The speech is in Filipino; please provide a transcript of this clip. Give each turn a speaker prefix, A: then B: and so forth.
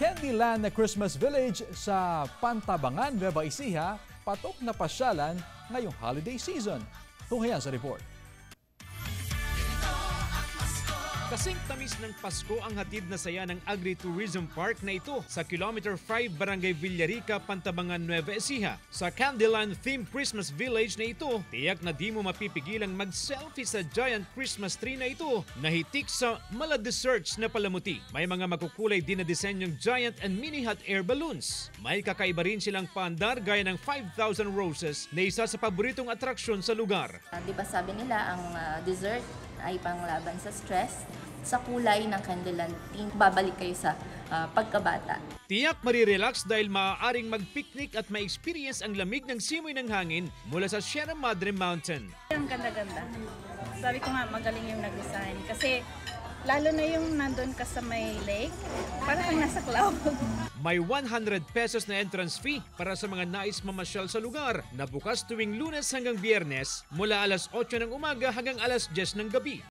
A: Candyland na Christmas Village sa Pantabangan, Nueva Ecija, patok na pasyalan ngayong holiday season. Tunghayan sa report.
B: Kasing tamis ng Pasko ang hatid na saya ng Agri-Tourism Park na ito sa Kilometer 5 Barangay Villarica, Pantabangan, Nueva Ecija. Sa Candyland themed Christmas Village na ito, tiyak na di mo mapipigilang mag-selfie sa giant Christmas tree na ito na hitik sa mala-desserts na palamuti. May mga makukulay din na disenyong giant and mini hot air balloons. May kakaiba rin silang paandar gaya ng 5,000 roses na isa sa paboritong atraksyon sa lugar.
C: Di ba sabi nila ang dessert ay panglaban sa stress? Sa kulay ng Candyland theme, babalik kayo sa pagkabata.
B: Tiyak marirelax dahil maaaring mag-picnic at ma-experience ang lamig ng simoy ng hangin mula sa Sierra Madre Mountain.
D: Ang ganda-ganda. Sabi ko nga, magaling yung nag-design. Kasi lalo na yung nandun ka sa may lake, parang kang nasa cloud.
B: May 100 pesos na entrance fee para sa mga nais mamasyal sa lugar na bukas tuwing Lunes hanggang Biyernes mula alas 8 ng umaga hanggang alas 10 ng gabi.